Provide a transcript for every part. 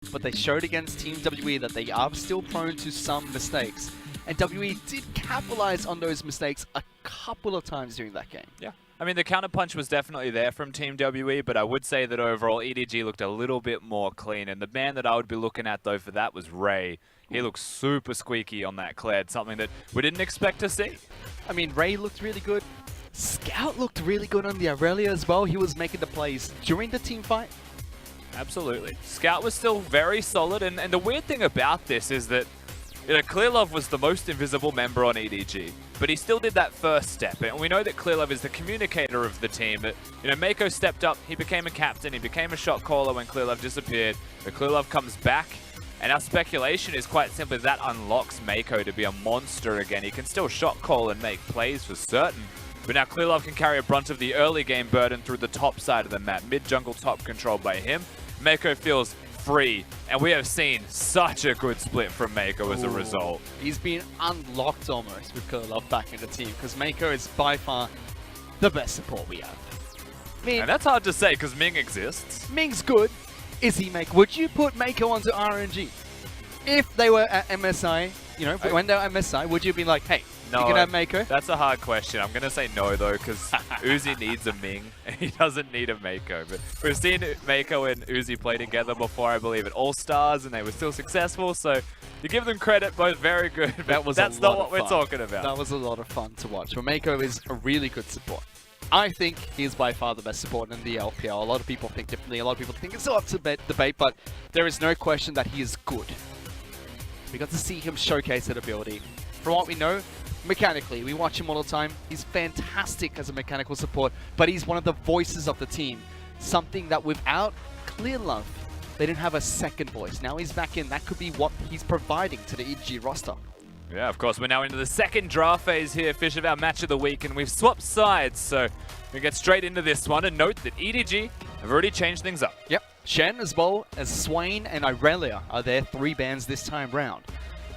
but they showed against Team WE that they are still prone to some mistakes. And WE did capitalize on those mistakes a couple of times during that game. Yeah. I mean, the counterpunch was definitely there from Team WE, but I would say that overall EDG looked a little bit more clean. And the man that I would be looking at, though, for that was Ray. He looked super squeaky on that Kled, something that we didn't expect to see. I mean, Ray looked really good. Scout looked really good on the Aurelia as well. He was making the plays during the team fight. Absolutely. Scout was still very solid, and the weird thing about this is that Clearlove was the most invisible member on EDG, but he still did that first step, and we know that Clearlove is the communicator of the team. That Mako stepped up, he became a captain, he became a shot caller when Clearlove disappeared, but Clearlove comes back, and our speculation is quite simply that unlocks Mako to be a monster again. He can still shot call and make plays for certain, but now Clearlove can carry a brunt of the early game burden through the top side of the map, mid-jungle top controlled by him. Mako feels free, and we have seen such a good split from Mako as a result. He's been unlocked almost with Clearlove back in the team, because Mako is by far the best support we have. I mean, and that's hard to say because Ming exists. Ming's good. Is he Mako? Would you put Mako onto RNG? If they were at MSI, when they were at MSI, would you be like, hey, no, you can have Mako? That's a hard question. I'm going to say no, though, because Uzi needs a Ming, and he doesn't need a Mako. But we've seen Mako and Uzi play together before, I believe, at All-Stars, and they were still successful. So you give them credit, both very good. But that's not what we're talking about. That was a lot of fun to watch. But Mako is a really good support. I think he's by far the best support in the LPL. A lot of people think differently. A lot of people think it's still up to debate, but there is no question that he is good. We got to see him showcase that ability. From what we know, mechanically, we watch him all the time. He's fantastic as a mechanical support, but he's one of the voices of the team. Something that without Clearlove, they didn't have a second voice. Now he's back in. That could be what he's providing to the EDG roster. Yeah, of course, we're now into the second draft phase here, Fish, of our match of the week, and we've swapped sides, so we get straight into this one. And note that EDG have already changed things up. Yep. Shen as well as Swain and Aurelia are their 3 bans this time round.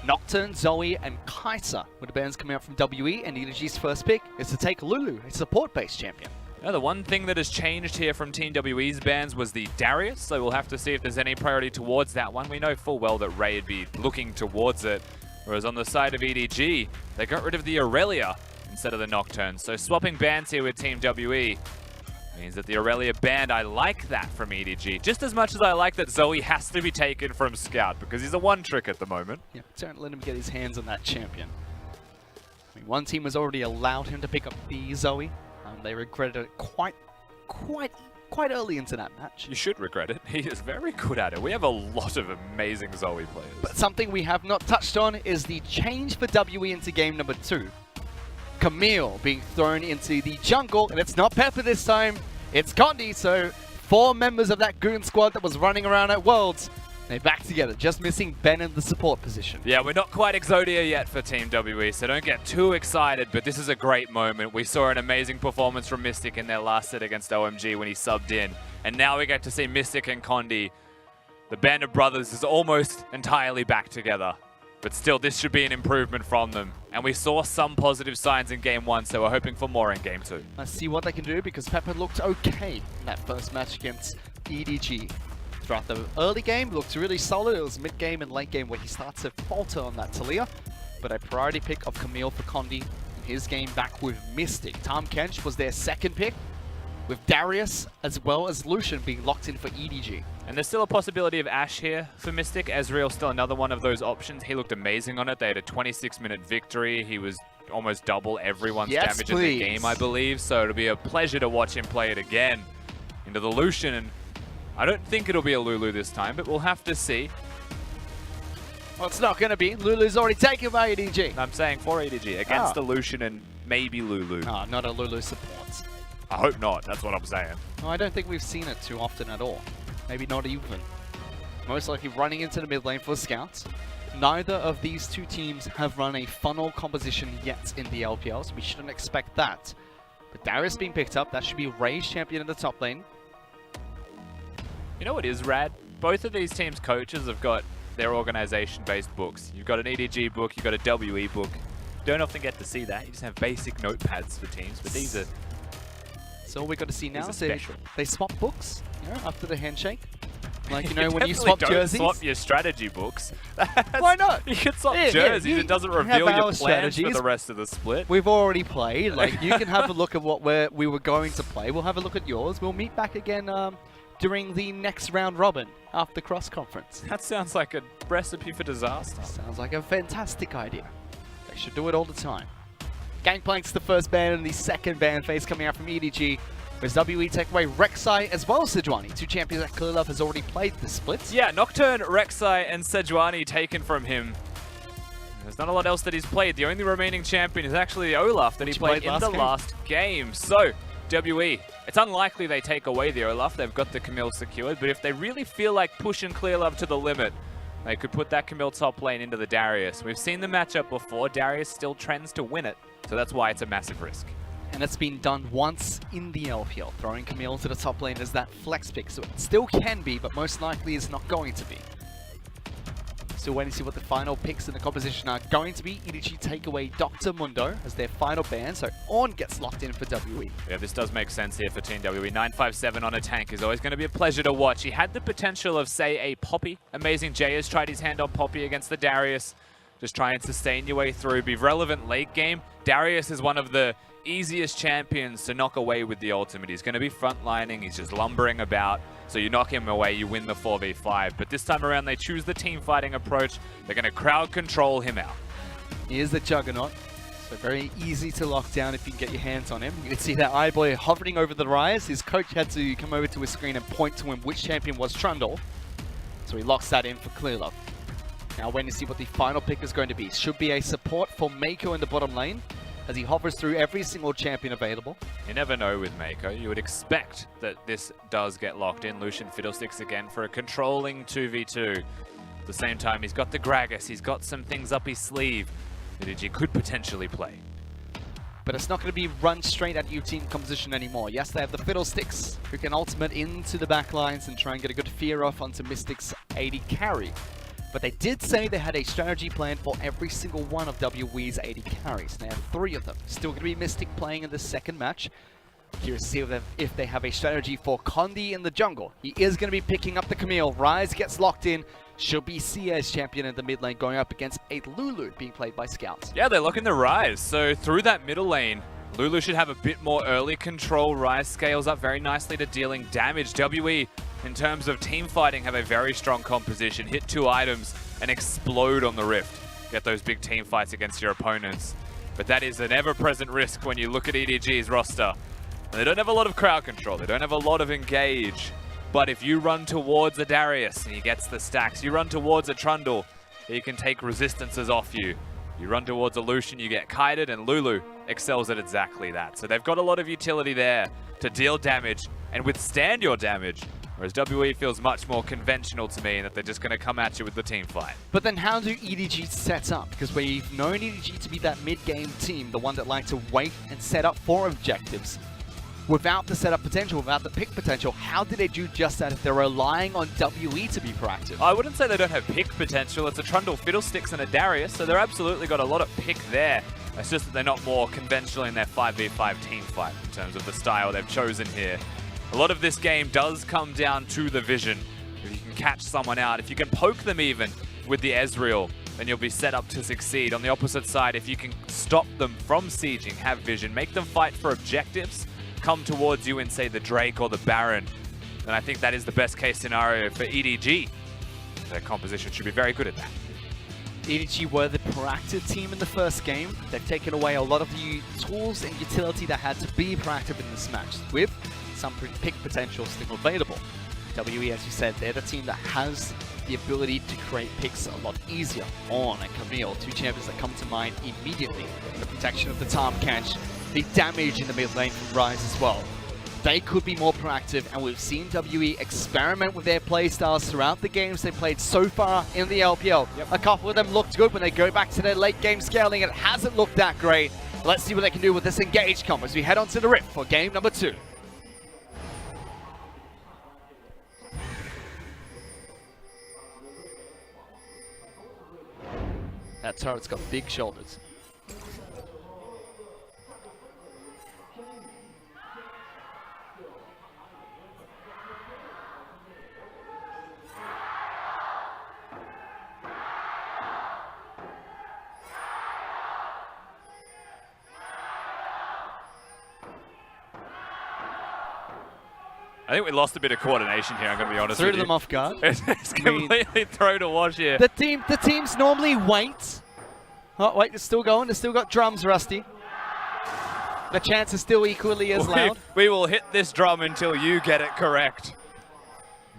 Nocturne, Zoe, and Kaiser were the bans coming out from WE, and EDG's first pick is to take Lulu, a support-based champion. Yeah, the one thing that has changed here from Team WE's bans was the Darius, so we'll have to see if there's any priority towards that one. We know full well that Ray would be looking towards it, whereas on the side of EDG, they got rid of the Aurelia instead of the Nocturne. So swapping bans here with Team WE means that the Aurelia banned. I like that from EDG, just as much as I like that Zoe has to be taken from Scout, because he's a one-trick at the moment. Yeah, don't let him get his hands on that champion. I mean, one team has already allowed him to pick up the Zoe. They regretted it quite early into that match. You should regret it. He is very good at it. We have a lot of amazing Zoe players. But something we have not touched on is the change for WE into game number 2. Camille being thrown into the jungle, and it's not Pepper this time, it's Condi. So 4 members of that goon squad that was running around at Worlds, they're back together, just missing Ben in the support position. Yeah, we're not quite Exodia yet for Team WE, so don't get too excited, but this is a great moment. We saw an amazing performance from Mystic in their last set against OMG when he subbed in, and now we get to see Mystic and Condi. The band of brothers is almost entirely back together. But still, this should be an improvement from them. And we saw some positive signs in Game 1, so we're hoping for more in Game 2. Let's see what they can do, because Pepper looked okay in that first match against EDG. Throughout the early game, looked really solid. It was mid-game and late game where he starts to falter on that Talia. But a priority pick of Camille for Condi in his game back with Mystic. Tom Kench was their second pick, with Darius as well as Lucian being locked in for EDG. And there's still a possibility of Ashe here for Mystic. Ezreal still another one of those options. He looked amazing on it. They had a 26-minute victory. He was almost double everyone's damage in the game, I believe. So it'll be a pleasure to watch him play it again into the Lucian. And I don't think it'll be a Lulu this time, but we'll have to see. Well, it's not going to be. Lulu's already taken by EDG. I'm saying for EDG, against the Lucian and maybe Lulu. No, not a Lulu support. I hope not. That's what I'm saying. No, I don't think we've seen it too often at all. Maybe not even. Most likely running into the mid lane for Scouts. Neither of these two teams have run a funnel composition yet in the LPL, so we shouldn't expect that. But Darius being picked up, that should be Ray's champion in the top lane. You know what is rad? Both of these teams' coaches have got their organization-based books. You've got an EDG book, you've got a WE book. Don't often get to see that. You just have basic notepads for teams, but these are... So all we got to see now is special. they swap books, after the handshake. Like, you know, when you definitely swap don't jerseys. swap your strategy books. Why not? You can swap Yeah, jerseys. you It doesn't have reveal our your plans for strategies. the rest of the split. We've already played. Like, you can have a look at what we were going to play. We'll have a look at yours. We'll meet back again during the next round robin after cross conference. That sounds like a recipe for disaster. Sounds like a fantastic idea. They should do it all the time. Gangplank's the first ban, and the second ban phase coming out from EDG. Whereas WE take away Rek'Sai as well as Sejuani. Two champions that Clearlove has already played the splits. Yeah, Nocturne, Rek'Sai, and Sejuani taken from him. There's not a lot else that he's played. The only remaining champion is actually Olaf that he played in the last game. So, WE, it's unlikely they take away the Olaf. They've got the Camille secured, but if they really feel like pushing Clearlove to the limit, they could put that Camille top lane into the Darius. We've seen the matchup before. Darius still trends to win it, so that's why it's a massive risk. And it's been done once in the LPL, throwing Camille to the top lane as that flex pick. So it still can be, but most likely is not going to be. Still waiting to see what the final picks in the composition are going to be. EDG take away Dr. Mundo as their final ban, so Ornn gets locked in for WE. Yeah, this does make sense here for Team WE. 957 on a tank is always going to be a pleasure to watch. He had the potential of, say, a Poppy. Amazing Jay has tried his hand on Poppy against the Darius. Just try and sustain your way through, be relevant late game. Darius is one of the easiest champions to knock away with the ultimate. He's going to be frontlining, he's just lumbering about. So you knock him away, you win the 4v5. But this time around, they choose the team fighting approach. They're going to crowd control him out. He is the Juggernaut, so very easy to lock down if you can get your hands on him. You can see that Eyeboy hovering over the rise. His coach had to come over to his screen and point to him which champion was Trundle. So he locks that in for Clearlove. Now waiting to see what the final pick is going to be. Should be a support for Mako in the bottom lane, as he hovers through every single champion available. You never know with Mako. You would expect that this does get locked in. Lucian Fiddlesticks again for a controlling 2v2. At the same time, he's got the Gragas. He's got some things up his sleeve that EDG could potentially play. But it's not going to be run straight at team composition anymore. Yes, they have the Fiddlesticks, who can ultimate into the backlines and try and get a good fear off onto Mystic's AD carry. But they did say they had a strategy plan for every single one of WE's AD carries. They have 3 of them. Still going to be Mystic playing in the second match. Curious to see if they have a strategy for Condi in the jungle. He is going to be picking up the Camille. Ryze gets locked in. Should be Sia's champion in the mid lane, going up against a Lulu being played by Scouts. Yeah, they're looking the Ryze. So through that middle lane, Lulu should have a bit more early control. Ryze scales up very nicely to dealing damage. WE, in terms of team fighting, have a very strong composition. Hit 2 items and explode on the Rift. Get those big team fights against your opponents. But that is an ever-present risk when you look at EDG's roster. And they don't have a lot of crowd control. They don't have a lot of engage. But if you run towards a Darius and he gets the stacks, you run towards a Trundle, he can take resistances off you. You run towards a Lucian, you get kited, and Lulu excels at exactly that. So they've got a lot of utility there to deal damage and withstand your damage. Whereas WE feels much more conventional to me in that they're just going to come at you with the team fight. But then how do EDG set up? Because we've known EDG to be that mid-game team, the one that like to wait and set up for objectives. Without the setup potential, without the pick potential, how do they do just that if they're relying on WE to be proactive? I wouldn't say they don't have pick potential. It's a Trundle, Fiddlesticks, and a Darius, so they're absolutely got a lot of pick there. It's just that they're not more conventional in their 5v5 team fight in terms of the style they've chosen here. A lot of this game does come down to the vision. If you can catch someone out, if you can poke them even with the Ezreal, then you'll be set up to succeed. On the opposite side, if you can stop them from sieging, have vision, make them fight for objectives, come towards you in, say, the Drake or the Baron, then I think that is the best case scenario for EDG. Their composition should be very good at that. EDG were the proactive team in the first game. They've taken away a lot of the tools and utility that had to be proactive in this match, with some pick potential still available. WE, as you said, they're the team that has the ability to create picks a lot easier. Ornn and Camille, 2 champions that come to mind immediately. The protection of the Tahm catch, the damage in the mid lane from Ryze as well. They could be more proactive, and we've seen WE experiment with their playstyles throughout the games they played so far in the LPL. A couple of them looked good when they go back to their late game scaling. It hasn't looked that great. Let's see what they can do with this engaged comp as we head on to the Rift for game number 2. That turret's got big shoulders. I think we lost a bit of coordination here, I'm going to be honest with you. Threw them off guard. It's completely thrown a wash here. The teams normally wait. Oh, wait, they're still going. They've still got drums, Rusty. The chants are still equally as loud. We will hit this drum until you get it correct.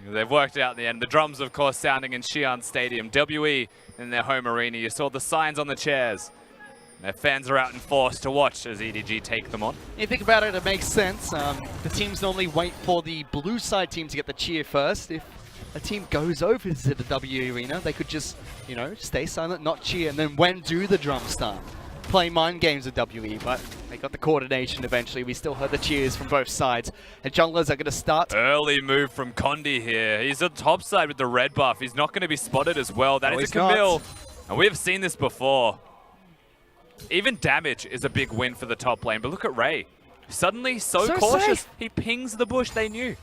They've worked it out in the end. The drums, of course, sounding in Xi'an Stadium. WE in their home arena. You saw the signs on the chairs. Their fans are out in force to watch as EDG take them on. You think about it, it makes sense. The teams normally wait for the blue side team to get the cheer first. If a team goes over to the WE arena, they could just, you know, stay silent, not cheer, and then when do the drums start? Play mind games with WE, but they got the coordination eventually. We still heard the cheers from both sides. And junglers are going to start. Early move from Condi here. He's on top side with the red buff. He's not going to be spotted as well. That is a Camille. And we've seen this before. Even damage is a big win for the top lane. But look at Ray. Suddenly so cautious. Safe. He pings the bush they knew.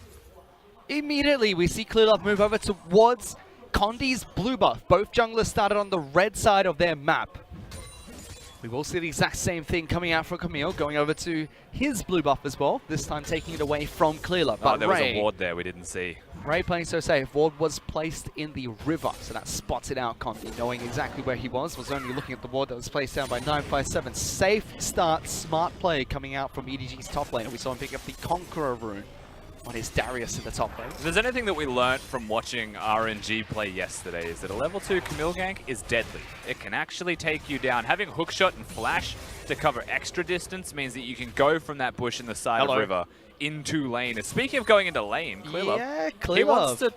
Immediately we see Clearlove move over towards Condi's blue buff. Both junglers started on the red side of their map. We will see the exact same thing coming out from Camille, going over to his blue buff as well, this time taking it away from Clearlove. But there was a ward there we didn't see. Ray playing so safe. Ward was placed in the river, so that spotted out Condi, knowing exactly where he was only looking at the ward that was placed down by 957. Safe start, smart play coming out from EDG's top lane. We saw him pick up the Conqueror rune on his Darius in the top lane. If there's anything that we learnt from watching RNG play yesterday is that a level 2 Camille gank is deadly. It can actually take you down. Having hookshot and flash to cover extra distance means that you can go from that bush in the side of river into lane. And speaking of going into lane, Clearlove, he wants to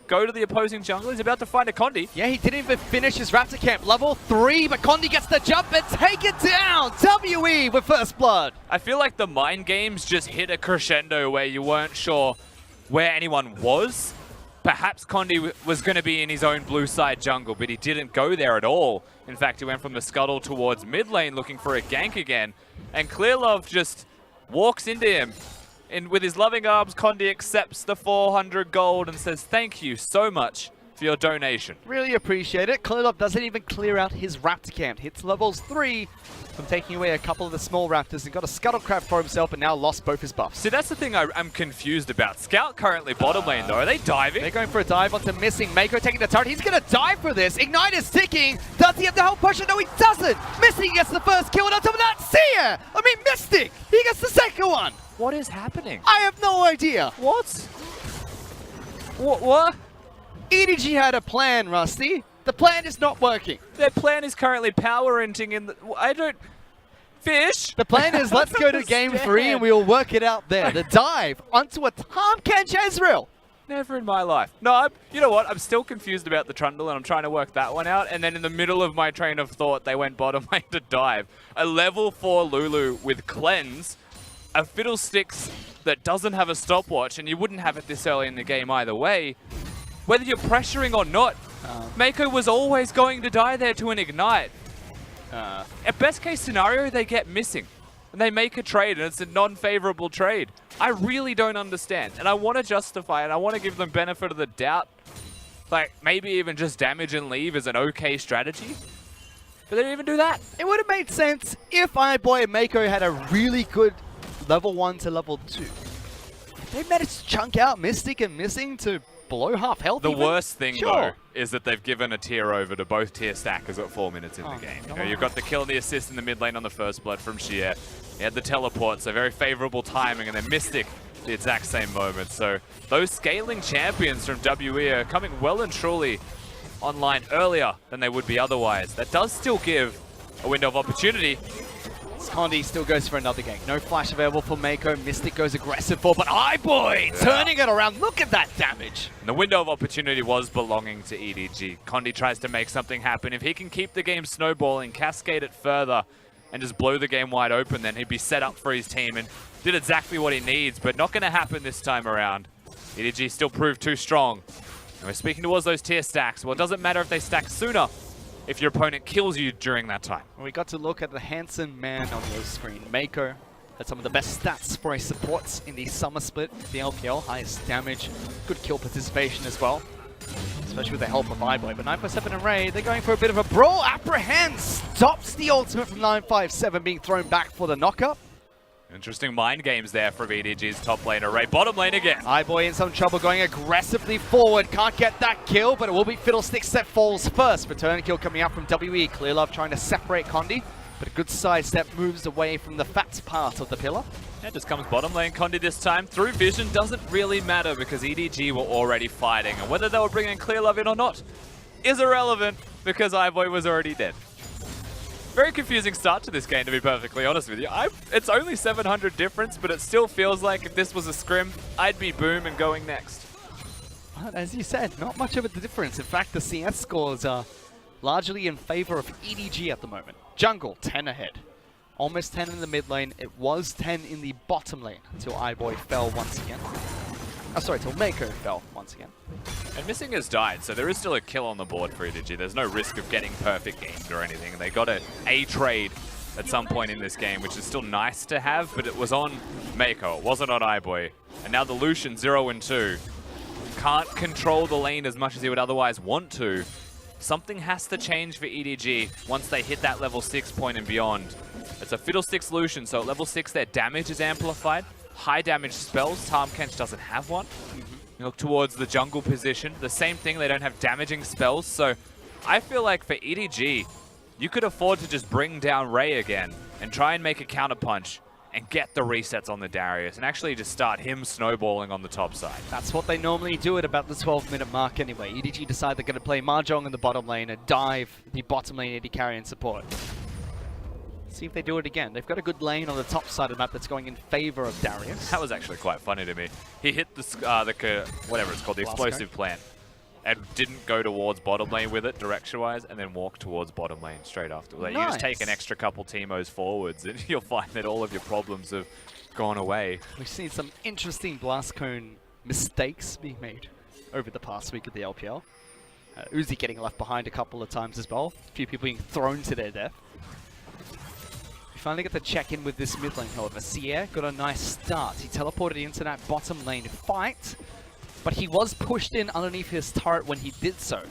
go to the opposing jungle. He's about to find a Condi. Yeah, he didn't even finish his Raptor camp. Level 3, but Condi gets the jump and take it down. WE with first blood. I feel like the mind games just hit a crescendo where you weren't sure where anyone was. Perhaps Condi was going to be in his own blue side jungle, but he didn't go there at all. In fact, he went from the scuttle towards mid lane looking for a gank again. And Clearlove just walks into him. And with his loving arms, Condi accepts the 400 gold and says, thank you so much for your donation. Really appreciate it. Clearlove doesn't even clear out his Raptor camp. Hits levels 3 from taking away a couple of the small Raptors and got a Scuttle Crab for himself and now lost both his buffs. See, that's the thing I'm confused about. Scout currently bottom lane though. Are they diving? They're going for a dive onto Missing. Mako taking the turret. He's going to dive for this. Ignite is ticking. Does he have the health potion? No, he doesn't. Missing gets the first kill and on top of that, Mystic. He gets the second one. What is happening? I have no idea. What? What? EDG had a plan, Rusty. The plan is not working. Their plan is currently power inting in the... I don't... Fish? The plan is let's go to game 3 and we'll work it out there. The dive onto a Tahm Kench Ezreal. Never in my life. No, you know what? I'm still confused about the Trundle and I'm trying to work that one out. And then in the middle of my train of thought, they went bottom lane to dive. A level 4 Lulu with Cleanse. A Fiddlesticks that doesn't have a stopwatch, and you wouldn't have it this early in the game either way. Whether you're pressuring or not, Mako was always going to die there to an Ignite. At best case scenario, they get Missing. And they make a trade, and it's a non-favorable trade. I really don't understand, and I want to justify it. I want to give them benefit of the doubt. Like, maybe even just damage and leave is an okay strategy. But they didn't even do that. It would have made sense if iBoy and Mako had a really good level 1 to level 2. They managed to chunk out Mystic and Missing to below half health. The worst thing, though, is that they've given a tier over to both tier stackers at 4 minutes in the game. You know, you've got the kill and the assist in the mid lane on the first blood from Xi'an. He had the teleport, so very favorable timing, and then Mystic the exact same moment. So those scaling champions from WE are coming well and truly online earlier than they would be otherwise. That does still give a window of opportunity. Condi still goes for another gank. No flash available for Mako. Mystic goes aggressive for, but iBoy turning it around. Look at that damage. And the window of opportunity was belonging to EDG. Condi tries to make something happen. If he can keep the game snowballing, cascade it further, and just blow the game wide open, then he'd be set up for his team and did exactly what he needs, but not going to happen this time around. EDG still proved too strong. And we're speaking towards those tier stacks. Well, it doesn't matter if they stack sooner if your opponent kills you during that time. We got to look at the handsome man on the screen. Mako had some of the best stats for his supports in the Summer Split, the LPL. Highest damage, good kill participation as well, especially with the help of iBoy. But 957 and Ray, they're going for a bit of a brawl. Apprehend stops the ultimate from 957 being thrown back for the knockup. Interesting mind games there from EDG's top laner, Ray. Bottom lane again. iBoy in some trouble going aggressively forward. Can't get that kill, but it will be Fiddlesticks that falls first. Return kill coming out from WE. Clear Love trying to separate Condi, but a good sidestep moves away from the fat part of the pillar. Yeah, just comes bottom lane. Condi this time through vision doesn't really matter because EDG were already fighting. And whether they were bringing Clear Love in or not is irrelevant because iBoy was already dead. Very confusing start to this game, to be perfectly honest with you. It's only 700 difference, but it still feels like if this was a scrim, I'd be boom and going next. But as you said, not much of a difference. In fact, the CS scores are largely in favor of EDG at the moment. Jungle, 10 ahead. Almost 10 in the mid lane. It was 10 in the bottom lane until iBoy fell once again. Oh, sorry, till Mako fell once again. And Missing has died, so there is still a kill on the board for EDG. There's no risk of getting perfect aimed or anything. They got a trade at some point in this game, which is still nice to have, but it was on Mako. It wasn't on iBoy. And now the Lucian 0 and 2 can't control the lane as much as he would otherwise want to. Something has to change for EDG once they hit that level 6 point and beyond. It's a Fiddlesticks Lucian, so at level 6 their damage is amplified. High damage spells, Tahm Kench doesn't have one. You look towards the jungle position, the same thing, they don't have damaging spells, so I feel like for EDG, you could afford to just bring down Ray again and try and make a counterpunch and get the resets on the Darius and actually just start him snowballing on the top side. That's what they normally do at about the 12-minute mark anyway. EDG decide they're going to play Mahjong in the bottom lane and dive the bottom lane AD carry and support. See if they do it again. They've got a good lane on the top side of the map that's going in favor of Darius. That was actually quite funny to me. He hit the whatever it's called, the explosive plant, and didn't go towards bottom lane with it direction-wise, and then walk towards bottom lane straight after. Like, nice. You just take an extra couple Teemos forwards, and you'll find that all of your problems have gone away. We've seen some interesting Blast Cone mistakes being made over the past week at the LPL. Uzi getting left behind a couple of times as well. A few people being thrown to their death. We finally get to check in with this mid lane, however. Sierra got a nice start. He teleported into that bottom lane fight, but he was pushed in underneath his turret when he did so.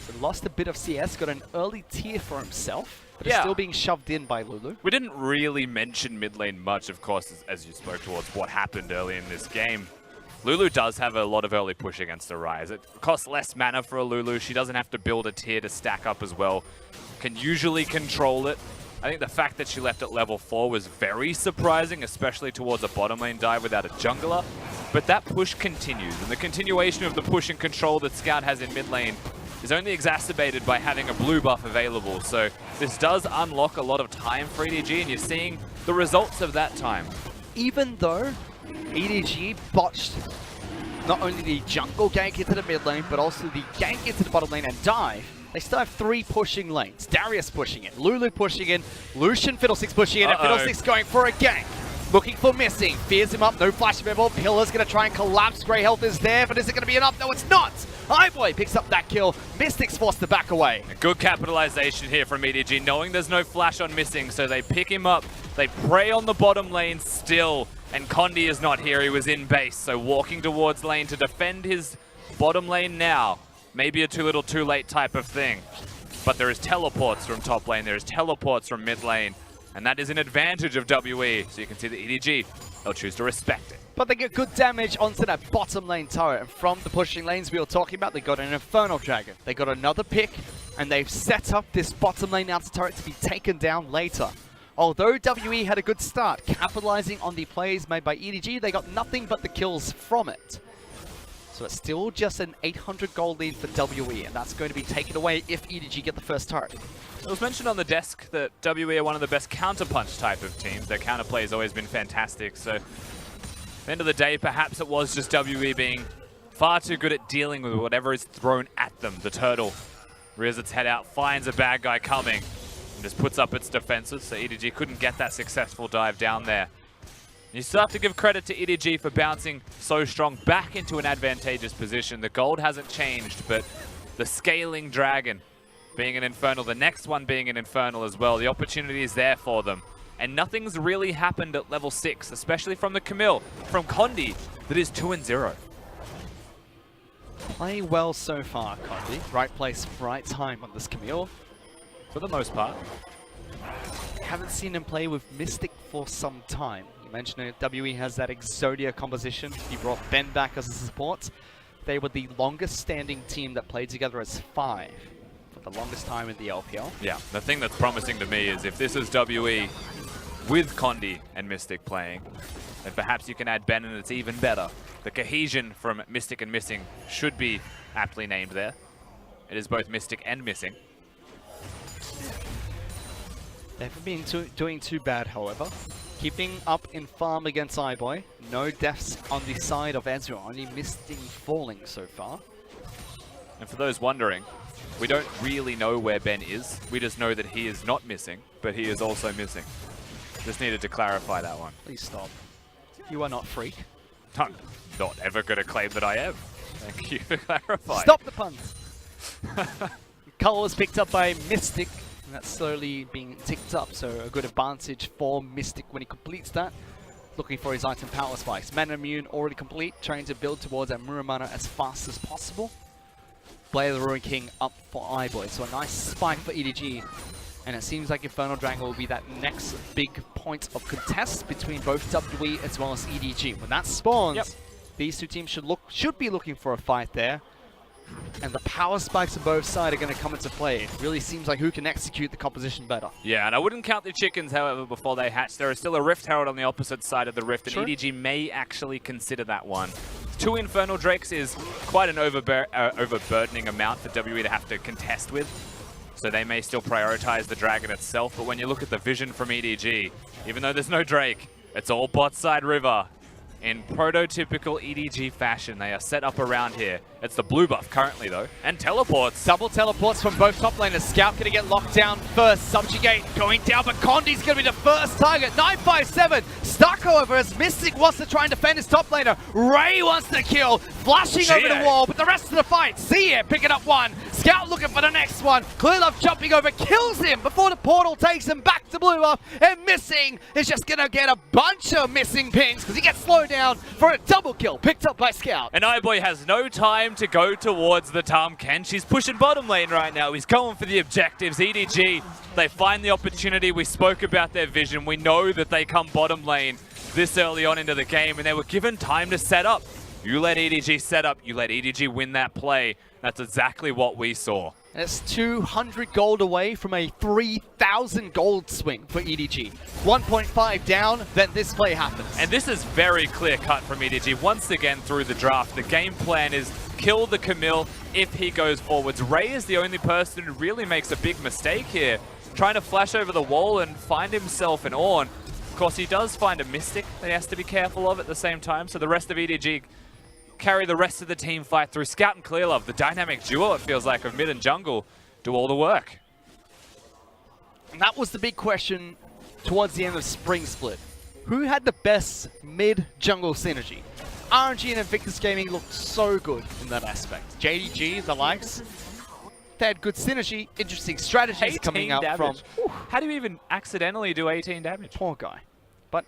So lost a bit of CS, got an early tier for himself, but is still being shoved in by Lulu. We didn't really mention mid lane much, of course, as you spoke towards what happened early in this game. Lulu does have a lot of early push against a Ryze. It costs less mana for a Lulu. She doesn't have to build a tier to stack up as well. Can usually control it. I think the fact that she left at level 4 was very surprising, especially towards a bottom lane dive without a jungler. But that push continues, and the continuation of the push and control that Scout has in mid lane is only exacerbated by having a blue buff available. So this does unlock a lot of time for EDG, and you're seeing the results of that time. Even though EDG botched not only the jungle gank into the mid lane, but also the gank into the bottom lane and dive, they still have 3 pushing lanes. Darius pushing it, Lulu pushing in, Lucian Fiddlesticks pushing in, and Fiddlesticks going for a gank. Looking for Missing, fears him up, no flash available. Pillar's going to try and collapse, Grey Health is there, but is it going to be enough? No, it's not! iBoy picks up that kill, Mystic's forced to back away. A good capitalization here from EDG, knowing there's no flash on Missing, so they pick him up, they prey on the bottom lane still, and Condi is not here, he was in base, so walking towards lane to defend his bottom lane now. Maybe a too little too late type of thing. But there is teleports from top lane, there is teleports from mid lane, and that is an advantage of WE. So you can see the EDG, they'll choose to respect it. But they get good damage onto that bottom lane turret, and from the pushing lanes we were talking about, they got an Infernal Dragon. They got another pick, and they've set up this bottom lane outer turret to be taken down later. Although WE had a good start, capitalizing on the plays made by EDG, they got nothing but the kills from it. So it's still just an 800 gold lead for WE, and that's going to be taken away if EDG get the first turret. It was mentioned on the desk that WE are one of the best counterpunch type of teams. Their counterplay has always been fantastic, so at the end of the day, perhaps it was just WE being far too good at dealing with whatever is thrown at them. The turtle rears its head out, finds a bad guy coming, and just puts up its defenses, so EDG couldn't get that successful dive down there. You still have to give credit to EDG for bouncing so strong back into an advantageous position. The gold hasn't changed, but the scaling dragon being an Infernal, the next one being an Infernal as well, the opportunity is there for them. And nothing's really happened at level 6, especially from the Camille, from Condi, that is 2-0. Play well so far, Condi. Right place, right time on this Camille. For the most part. Haven't seen him play with Mystic for some time. I mentioned it, WE has that Exodia composition. He brought Ben back as a support. They were the longest standing team that played together as 5 for the longest time in the LPL. Yeah, the thing that's promising to me is if this is WE with Condi and Mystic playing, then perhaps you can add Ben and it's even better. The cohesion from Mystic and Missing should be aptly named there. It is both Mystic and Missing. They haven't been doing too bad, however. Keeping up in farm against iBoy. No deaths on the side of Ezra, only Mystic falling so far. And for those wondering, we don't really know where Ben is. We just know that he is not missing, but he is also missing. Just needed to clarify that one. Please stop. You are not Freak. I'm not ever going to claim that I am. Thank you for clarifying. Stop the puns! Cull was picked up by Mystic, and that's slowly being ticked up, so a good advantage for Mystic when he completes that. Looking for his item power spikes. Mana Immune already complete, trying to build towards that Muramana as fast as possible. Blade of the Ruin King up for iBoy, so a nice spike for EDG. And it seems like Infernal Dragon will be that next big point of contest between both WE as well as EDG. When that spawns, these two teams should be looking for a fight there. And the power spikes on both sides are going to come into play. It really seems like who can execute the composition better. Yeah, and I wouldn't count the chickens, however, before they hatch. There is still a Rift Herald on the opposite side of the Rift, and EDG may actually consider that one. 2 Infernal Drakes is quite an overburdening amount for WE to have to contest with. So they may still prioritize the Dragon itself, but when you look at the vision from EDG, even though there's no Drake, it's all bot side river. In prototypical EDG fashion, they are set up around here. It's the blue buff currently, though, and teleports. Double teleports from both top laners. Scout going to get locked down first. Subjugate going down, but Condi's going to be the first target. 957 stuck, however, as Mystic wants to try and defend his top laner. Ray wants to kill, flashing over the wall, but the rest of the fight, see it, picking up one. Scout looking for the next one. Clearlove jumping over, kills him before the portal takes him back to blue buff, and Missing is just going to get a bunch of missing pings because he gets slowed down for a double kill, picked up by Scout. And iBoy has no time to go towards the Tahm Kench. He's pushing bottom lane right now. He's going for the objectives. EDG, they find the opportunity. We spoke about their vision. We know that they come bottom lane this early on into the game, and they were given time to set up. You let EDG set up, you let EDG win that play. That's exactly what we saw. And it's 200 gold away from a 3,000 gold swing for EDG. 1.5 down, then this play happens. And this is very clear cut from EDG. Once again through the draft, the game plan is kill the Camille if he goes forwards. Ray is the only person who really makes a big mistake here, trying to flash over the wall and find himself an Ornn. Of course, he does find a Mystic that he has to be careful of at the same time, so the rest of EDG carry the rest of the team fight through. Scout and Clearlove, the dynamic duo, it feels like, of mid and jungle, do all the work. And that was the big question towards the end of Spring Split. Who had the best mid-jungle synergy? RNG and Invictus Gaming looked so good in that aspect. JDG, the likes, they had good synergy, interesting strategies coming out from... How do you even accidentally do 18 damage? Poor guy. But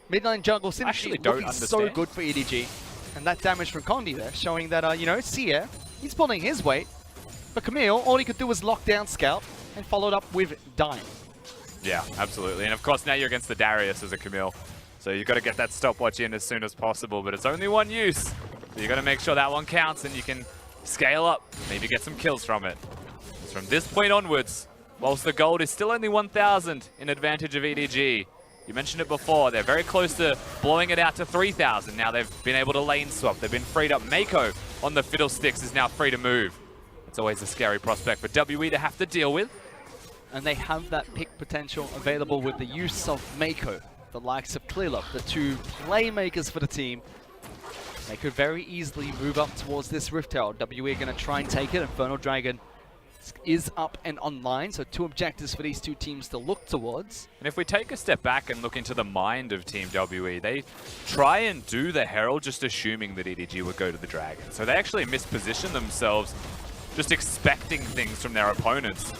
mid-lane jungle synergy looking so good for EDG. And that damage from Condi there, showing that, you know, Seer, he's pulling his weight. But Camille, all he could do was lock down Scout and followed up with dying. Yeah, absolutely. And of course, now you're against the Darius as a Camille. So you've got to get that stopwatch in as soon as possible, but it's only one use. So you've got to make sure that one counts and you can scale up, maybe get some kills from it. It's from this point onwards, whilst the gold is still only 1,000 in advantage of EDG. You mentioned it before, they're very close to blowing it out to 3,000. Now they've been able to lane swap, they've been freed up. Mako on the Fiddlesticks is now free to move. It's always a scary prospect for WE to have to deal with. And they have that pick potential available with the use of Mako, the likes of Clearlove, the 2 playmakers for the team. They could very easily move up towards this Rift Herald. WE are going to try and take it. Infernal Dragon is up and online, so 2 objectives for these 2 teams to look towards. And if we take a step back and look into the mind of Team WE, they try and do the Herald just assuming that EDG would go to the Dragon. So they actually misposition themselves, just expecting things from their opponents.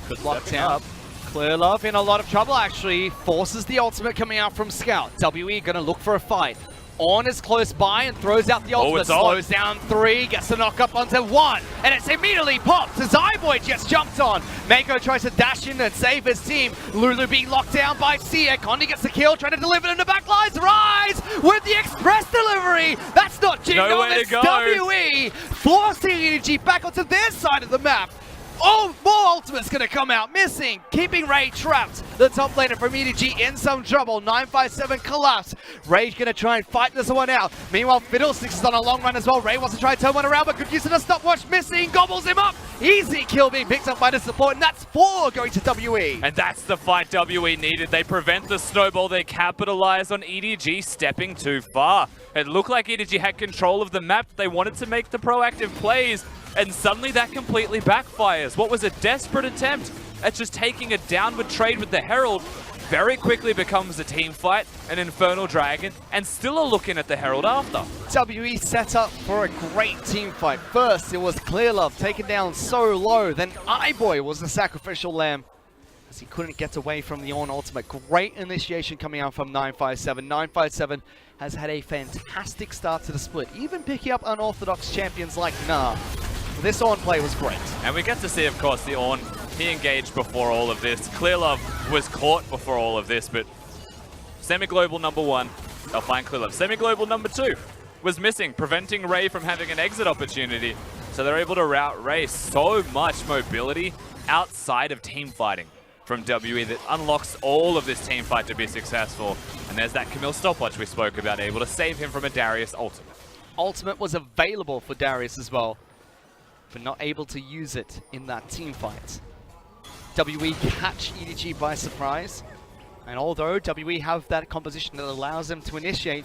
Good locked down. Clearlove in a lot of trouble, actually. Forces the ultimate coming out from Scout. WE going to look for a fight. Ornn is close by and throws out the ultimate, it's on. slows down 3, gets the knock up onto 1, and it's immediately popped as Iboy just jumped on. Mako tries to dash in and save his team. Lulu being locked down by Sia. Condi gets the kill, trying to deliver it in the back lines. Rise with the express delivery. That's not Jingdong, Nowhere to it's go. WE, forcing EDG back onto their side of the map. Oh, more ultimate's gonna come out, missing, keeping Ray trapped. The top laner from EDG in some trouble. 957 collapse. Ray's gonna try and fight this one out. Meanwhile, Fiddlesticks is on a long run as well. Ray wants to try and turn one around, but could use it a stopwatch. Missing, gobbles him up. Easy kill being picked up by the support, and that's 4 going to WE. And that's the fight WE needed. They prevent the snowball. They capitalize on EDG stepping too far. It looked like EDG had control of the map. They wanted to make the proactive plays, and suddenly that completely backfires. What was a desperate attempt at just taking a downward trade with the Herald very quickly becomes a team fight, an Infernal Dragon, and still a look in at the Herald after. WE set up for a great team fight. First, it was Clearlove taken down so low. Then Iboy was the sacrificial lamb as he couldn't get away from the Ornn ultimate. Great initiation coming out from 957. 957 has had a fantastic start to the split, even picking up unorthodox champions like Nah. This Ornn play was great. And we get to see, of course, the Ornn. He engaged before all of this. Clearlove was caught before all of this, but semi-global number 1, they'll find Clearlove. Semi-global number 2 was missing, preventing Ray from having an exit opportunity. So they're able to route Ray. So much mobility outside of team fighting from WE that unlocks all of this team fight to be successful. And there's that Camille stopwatch we spoke about, able to save him from a Darius ultimate. Ultimate was available for Darius as well, but not able to use it in that team fight. WE catch EDG by surprise, and although WE have that composition that allows them to initiate,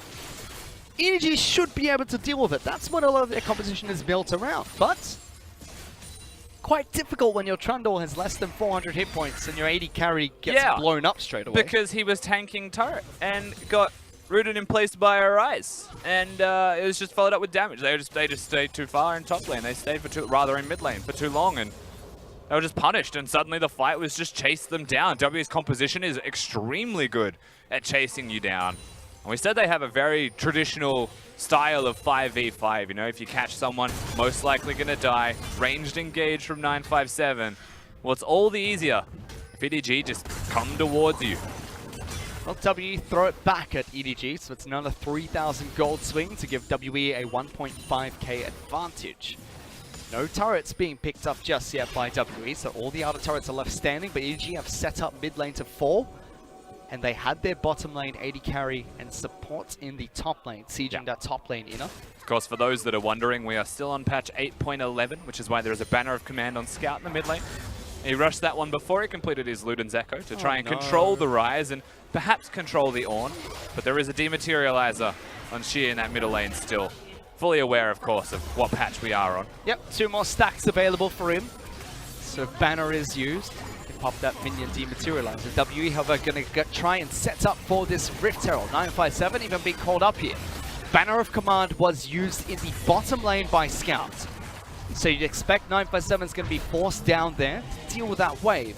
EDG should be able to deal with it. That's what a lot of their composition is built around, but quite difficult when your Trundle has less than 400 hit points and your AD carry gets blown up straight away. Because he was tanking turret and got rooted in place by Arise, and it was just followed up with damage. They just stayed too far in top lane. They stayed rather in mid lane for too long, and they were just punished. And suddenly the fight was just chase them down. WE's composition is extremely good at chasing you down. And we said they have a very traditional style of 5v5. You know, if you catch someone, most likely gonna die. Ranged engage from 957. Well, it's all the easier if EDG just come towards you. Well, WE throw it back at EDG, so it's another 3,000 gold swing to give WE a 1.5k advantage. No turrets being picked up just yet by WE, so all the outer turrets are left standing, but EDG have set up mid lane to fall, and they had their bottom lane AD carry and support in the top lane, sieging that top lane inner. Of course, for those that are wondering, we are still on patch 8.11, which is why there is a banner of command on Scout in the mid lane. He rushed that one before he completed his Luden's Echo to try and control the Rise and perhaps control the Ornn, but there is a dematerializer on Xia in that middle lane still. Fully aware, of course, of what patch we are on. Yep, 2 more stacks available for him. So if banner is used, he can pop that minion dematerializer. WE, however, going to try and set up for this Rift Herald. 957 even being called up here. Banner of Command was used in the bottom lane by Scout. So you'd expect 957 is going to be forced down there to deal with that wave.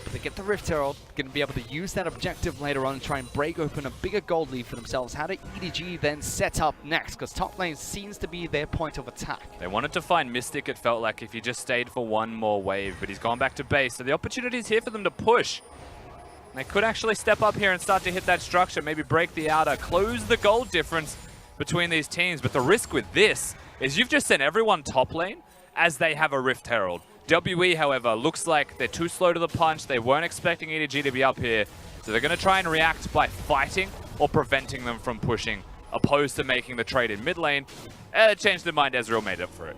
But they get the Rift Herald, going to be able to use that objective later on and try and break open a bigger gold lead for themselves. How do EDG then set up next? Because top lane seems to be their point of attack. They wanted to find Mystic, it felt like, if he just stayed for one more wave, but he's gone back to base. So the opportunity is here for them to push. They could actually step up here and start to hit that structure, maybe break the outer, close the gold difference between these teams. But the risk with this is you've just sent everyone top lane as they have a Rift Herald. WE, however, looks like they're too slow to the punch. They weren't expecting EDG to be up here. So they're going to try and react by fighting or preventing them from pushing, opposed to making the trade in mid lane. And changed their mind, Ezreal made up for it.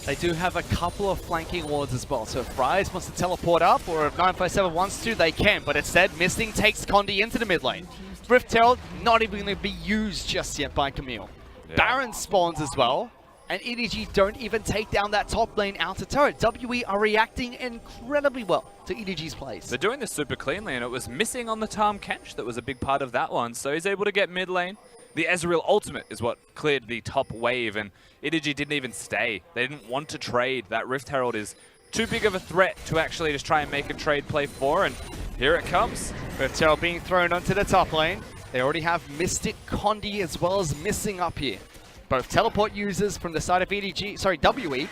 They do have a couple of flanking wards as well. So if Rise wants to teleport up, or if 957 wants to, they can. But instead, Misting takes Condi into the mid lane. Rift Herald not even going to be used just yet by Camille. Yeah. Baron spawns as well. And EDG don't even take down that top lane outer turret. WE are reacting incredibly well to EDG's plays. They're doing this super cleanly, and it was missing on the Tahm Kench that was a big part of that one. So he's able to get mid lane. The Ezreal ultimate is what cleared the top wave, and EDG didn't even stay. They didn't want to trade. That Rift Herald is too big of a threat to actually just try and make a trade play for, and here it comes. Rift Herald being thrown onto the top lane. They already have Mystic, Condi, as well as Missing up here. Both teleport users from the side of EDG, sorry, WE,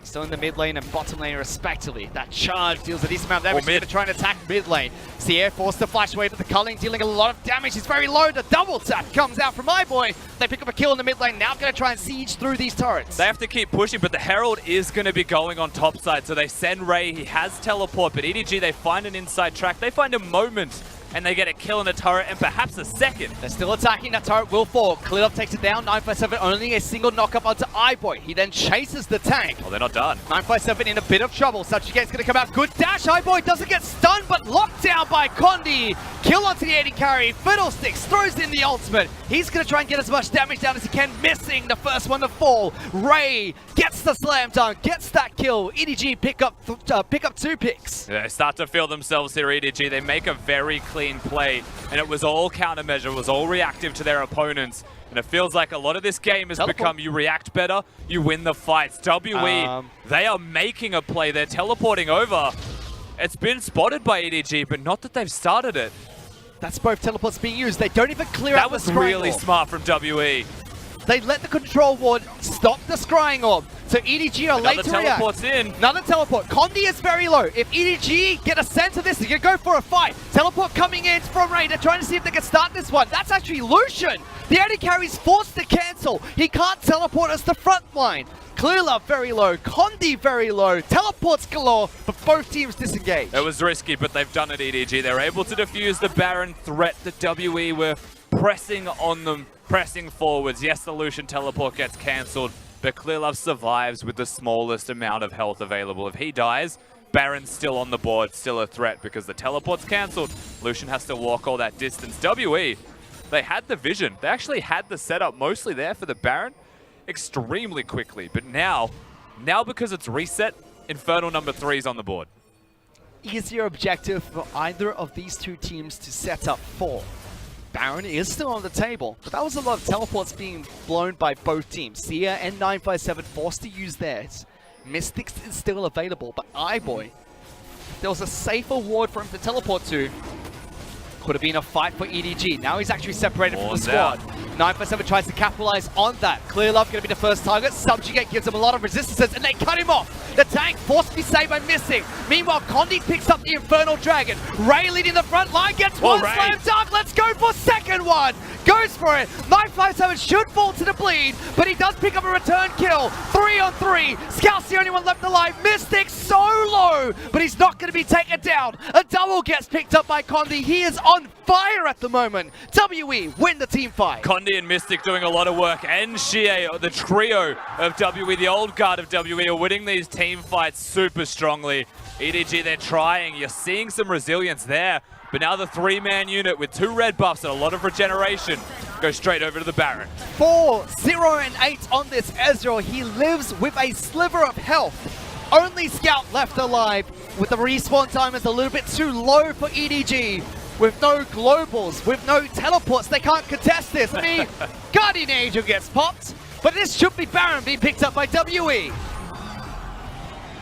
still in the mid lane and bottom lane respectively. That charge deals a decent amount of damage. He's going to try and attack mid lane. Sierra forced to flash away, but the culling dealing a lot of damage. He's very low. The double tap comes out from my boy. They pick up a kill in the mid lane. Now going to try and siege through these turrets. They have to keep pushing, but the Herald is going to be going on top side. So they send Ray. He has teleport, but EDG, they find an inside track. They find a moment, and they get a kill in the turret and perhaps a second. They're still attacking. That turret will fall. Clearlove takes it down. 957 only a single knock-up onto iBoy. He then chases the tank. Oh, they're not done. 957 in a bit of trouble. Subjugate's going to come out. Good dash. iBoy doesn't get stunned, but locked down by Condi. Kill onto the AD carry. Fiddlesticks throws in the ultimate. He's going to try and get as much damage down as he can, missing the first one to fall. Ray gets the slam dunk, gets that kill. EDG pick up 2 picks. They start to feel themselves here, EDG. They make a very clean play, and it was all countermeasure, it was all reactive to their opponents. And it feels like a lot of this game has become you react better, you win the fights. WE, they are making a play. They're teleporting over. It's been spotted by EDG, but not that they've started it. That's both teleports being used. They don't even clear out the scrying orb. That was really smart from WE. They let the control ward stop the scrying orb. So EDG are late to react. Teleport's in. Another teleport. Condi is very low. If EDG get a sense of this, they're going to go for a fight. Teleport coming in from Ray. They're trying to see if they can start this one. That's actually Lucian. The AD carry's forced to cancel. He can't teleport us to front line. Clearlove very low. Condi very low. Teleports galore, but both teams disengage. It was risky, but they've done it, EDG. They're able to defuse the Baron threat that WE were pressing on them, pressing forwards. Yes, the Lucian teleport gets cancelled, but Clearlove survives with the smallest amount of health available. If he dies, Baron's still on the board, still a threat because the teleport's cancelled. Lucian has to walk all that distance. WE, they had the vision. They actually had the setup mostly there for the Baron extremely quickly, but now because it's reset, Infernal number 3 is on the board. Easier objective for either of these two teams to set up for. Baron is still on the table, but that was a lot of teleports being blown by both teams. Sia and 957 forced to use theirs. Mystics is still available, but iBoy, if there was a safer ward for him to teleport to, could have been a fight for EDG. Now he's actually separated from the squad. 957 tries to capitalize on that. Clearlove going to be the first target. Subjugate gives him a lot of resistances, and they cut him off. The tank forced to be saved by Missing. Meanwhile, Condi picks up the Infernal Dragon. Ray leading the front line, gets one slam dunk. Let's go for second one. Goes for it. 957 should fall to the bleed, but he does pick up a return kill. 3 on 3. Scout's the only one left alive. Mystic so low, but he's not going to be taken down. A double gets picked up by Condi. He is on fire at the moment. WE win the team fight. Condi and Mystic doing a lot of work, and Shie, the trio of WE, the old guard of WE, are winning these team fights super strongly. EDG, they're trying. You're seeing some resilience there, but now the 3-man unit with 2 red buffs and a lot of regeneration goes straight over to the Baron. 4, 0, and 8 on this Ezreal. He lives with a sliver of health. Only Scout left alive, with the respawn time is a little bit too low for EDG. With no globals, with no teleports, they can't contest this. I mean, Guardian Angel gets popped, but this should be Baron being picked up by WE.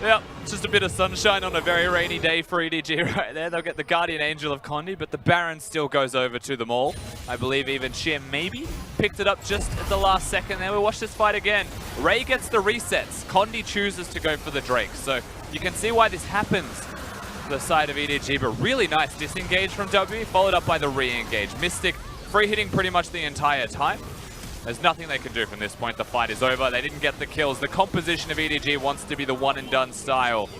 Yep, just a bit of sunshine on a very rainy day for EDG right there. They'll get the Guardian Angel of Condi, but the Baron still goes over to them all. I believe even Shia maybe picked it up just at the last second there. We'll watch this fight again. Ray gets the resets. Condi chooses to go for the Drake, so you can see why this happens. The side of EDG, but really nice disengage from W, followed up by the re-engage. Mystic free hitting pretty much the entire time. There's nothing they can do from this point. The fight is over. They didn't get the kills. The composition of EDG wants to be the one and done style,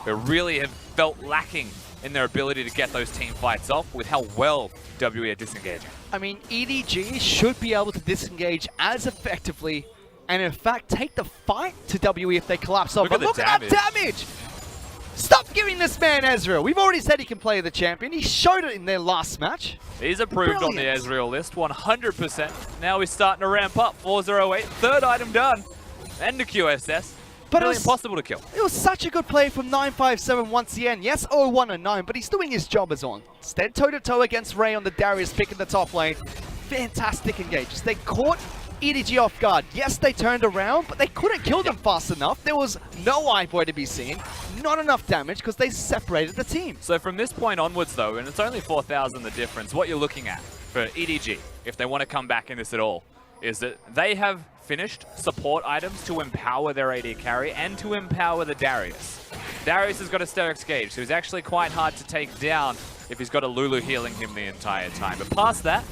but really have felt lacking in their ability to get those team fights off with how well WE are disengaging. I mean, EDG should be able to disengage as effectively and in fact take the fight to WE if they collapse off. But look at that damage! Stop giving this man Ezreal. We've already said he can play the champion. He showed it in their last match. He's approved on the Ezreal list, 100%. Now he's starting to ramp up. 408, third item done. And the QSS. But really impossible to kill. It was such a good play from 957 once again. Yes, 0-1 and 9, but he's doing his job as on. Instead, toe-to-toe against Ray on the Darius pick in the top lane. Fantastic engages. They caught EDG off guard. Yes, they turned around, but they couldn't kill them fast enough. There was no iBoy to be seen. Not enough damage because they separated the team. So from this point onwards though, and it's only 4,000 the difference, what you're looking at for EDG, if they want to come back in this at all, is that they have finished support items to empower their AD carry and to empower the Darius. Darius has got a Sterix Gauge, so he's actually quite hard to take down if he's got a Lulu healing him the entire time. But past that,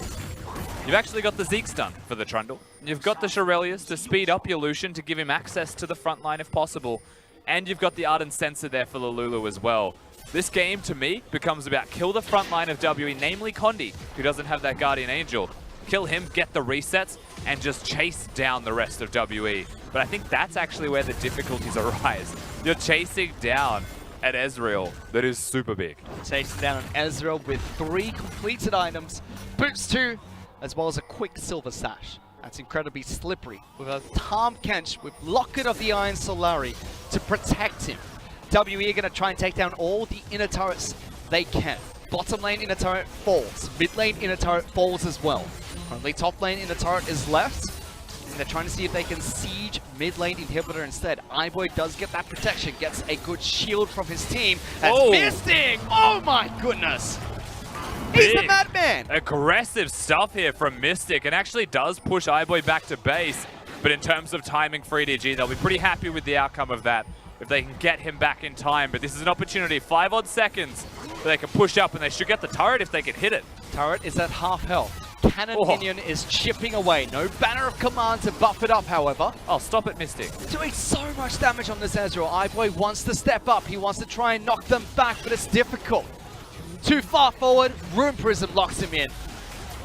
you've actually got the Zeke stun for the Trundle. You've got the Shurelius to speed up your Lucian to give him access to the front line if possible. And you've got the Ardent Sensor there for the Lulu as well. This game, to me, becomes about kill the front line of WE, namely Condi, who doesn't have that Guardian Angel. Kill him, get the resets, and just chase down the rest of WE. But I think that's actually where the difficulties arise. You're chasing down an Ezreal that is super big. Chasing down an Ezreal with 3 completed items, boots 2, as well as a quick silver sash. That's incredibly slippery. With a Tahm Kench with Locket of the Iron Solari to protect him. WE are going to try and take down all the inner turrets they can. Bottom lane inner turret falls. Mid lane inner turret falls as well. Currently top lane inner turret is left. And they're trying to see if they can siege mid lane inhibitor instead. iBoy does get that protection, gets a good shield from his team. That's Mystic! Oh my goodness! He's the madman! Aggressive stuff here from Mystic, and actually does push iBoy back to base. But in terms of timing for EDG, they'll be pretty happy with the outcome of that if they can get him back in time. But this is an opportunity, 5 odd seconds, where they can push up, and they should get the turret if they can hit it. Turret is at half health. Cannon minion is chipping away. No banner of command to buff it up, however. Oh, stop it, Mystic. Doing so much damage on this Ezreal. iBoy wants to step up. He wants to try and knock them back, but it's difficult. Too far forward, Rune Prism locks him in.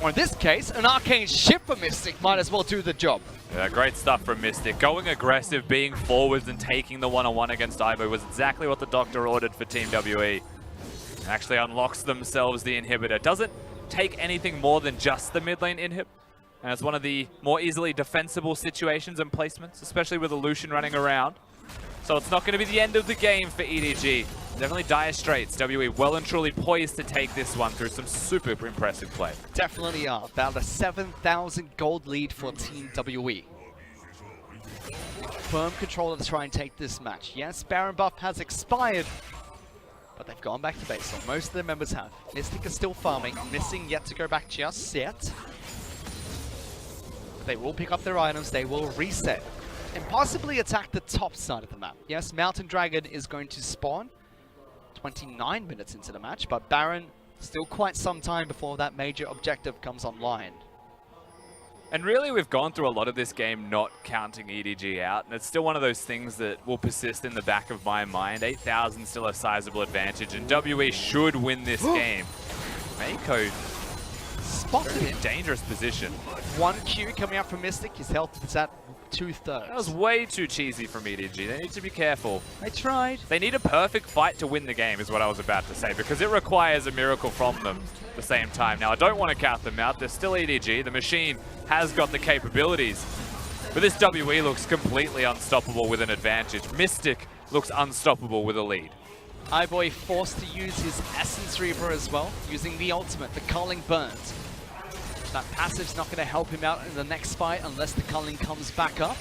Or in this case, an Arcane Shift for Mystic might as well do the job. Yeah, great stuff from Mystic. Going aggressive, being forwards and taking the one-on-one against iBoy was exactly what the Doctor ordered for Team WE. Actually unlocks themselves the inhibitor. Doesn't take anything more than just the mid lane inhib. And it's one of the more easily defensible situations and placements, especially with a Lucian running around. So it's not going to be the end of the game for EDG. Definitely dire straits. WE well and truly poised to take this one through some super impressive play. Definitely are. About a 7,000 gold lead for Team WE. Firm control to try and take this match. Yes, Baron buff has expired, but they've gone back to base, so most of their members have. Mystic is still farming, missing yet to go back just yet. They will pick up their items, they will reset, and possibly attack the top side of the map. Yes, Mountain Dragon is going to spawn 29 minutes into the match, but Baron, still quite some time before that major objective comes online. And really, we've gone through a lot of this game not counting EDG out, and it's still one of those things that will persist in the back of my mind. 8,000 still a sizable advantage, and WE should win this game. Mako spotted in dangerous position. 1 Q coming out from Mystic, his health is at 2/3. That was way too cheesy from EDG. They need to be careful. They tried. They need a perfect fight to win the game, is what I was about to say, because it requires a miracle from them at the same time. Now, I don't want to count them out. They're still EDG. The machine has got the capabilities. But this WE looks completely unstoppable with an advantage. Mystic looks unstoppable with a lead. iBoy forced to use his Essence Reaver as well, using the ultimate, the Culling Burns. That passive's not going to help him out in the next fight unless the Culling comes back up.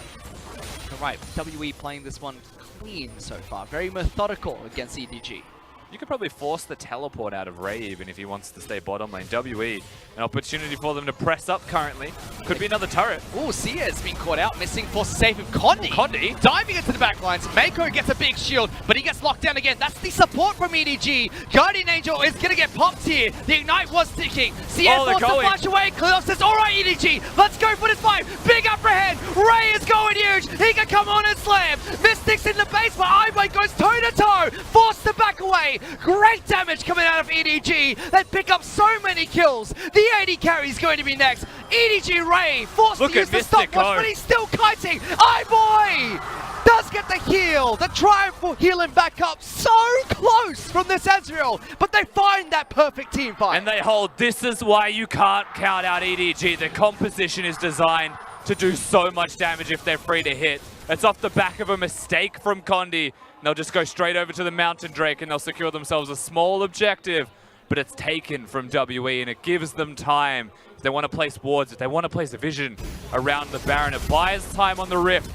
All right, WE playing this one clean so far. Very methodical against EDG. You could probably force the teleport out of Ray even if he wants to stay bottom lane. WE, an opportunity for them to press up currently. Could be another turret. Ooh, Sia has been caught out, missing for save of Condi. Condi diving into the back lines. Mako gets a big shield, but he gets locked down again. That's the support from EDG. Guardian Angel is going to get popped here. The Ignite was ticking. Sia wants to flash away. Kleos says, all right, EDG, let's go for this fight. Big upper hand. Ray is going huge. He can come on and slam. Mystic's in the base, but iBoy goes toe-to-toe. Forced to back away. Great damage coming out of EDG. They pick up so many kills. The AD carry is going to be next. EDG Ray forced to use the stopwatch, but he's still kiting. iBoy does get the heal. The triumph will heal him back up. So close from this Ezreal, but they find that perfect team fight. And they hold. This is why you can't count out EDG. The composition is designed to do so much damage if they're free to hit. It's off the back of a mistake from Condi. They'll just go straight over to the Mountain Drake and they'll secure themselves a small objective but it's taken from WE, and it gives them time. If they want to place wards, if they want to place a vision around the Baron, it buys time on the Rift.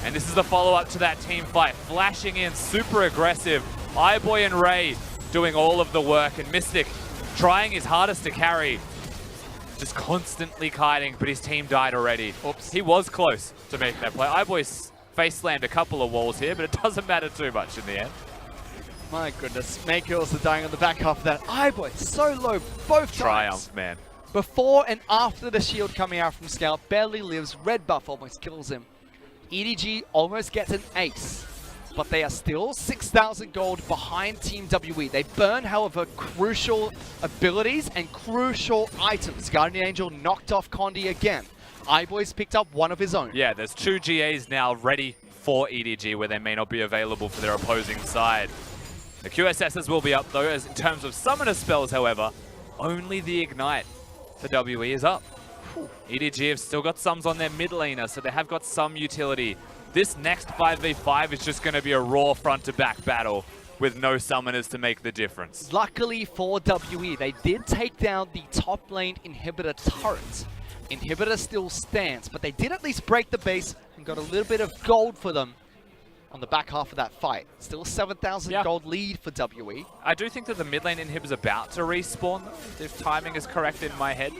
And this is the follow-up to that team fight. Flashing in, super aggressive. iBoy and Ray doing all of the work, and Mystic trying his hardest to carry. Just constantly kiting, but his team died already. Oops. He was close to making that play. iBoy's face slammed a couple of walls here, but it doesn't matter too much in the end. My goodness, Mako also dying on the back half of that. iBoy so low both times. Triumph, man. Before and after the shield coming out from Scout, barely lives. Red buff almost kills him. EDG almost gets an ace, but they are still 6,000 gold behind Team WE. They burn, however, crucial abilities and crucial items. Guardian Angel knocked off Condi again. iBoy's picked up one of his own. Yeah, there's 2 GAs now ready for EDG where they may not be available for their opposing side. The QSSs will be up though, as in terms of summoner spells, however, only the Ignite for WE is up. EDG have still got sums on their mid laner, so they have got some utility. This next 5v5 is just going to be a raw front-to-back battle with no summoners to make the difference. Luckily for WE, they did take down the top lane inhibitor turret. Inhibitor still stands, but they did at least break the base and got a little bit of gold for them on the back half of that fight. Still 7,000 gold lead for WE. I do think that the mid lane inhib is about to respawn, if timing is correct in my head.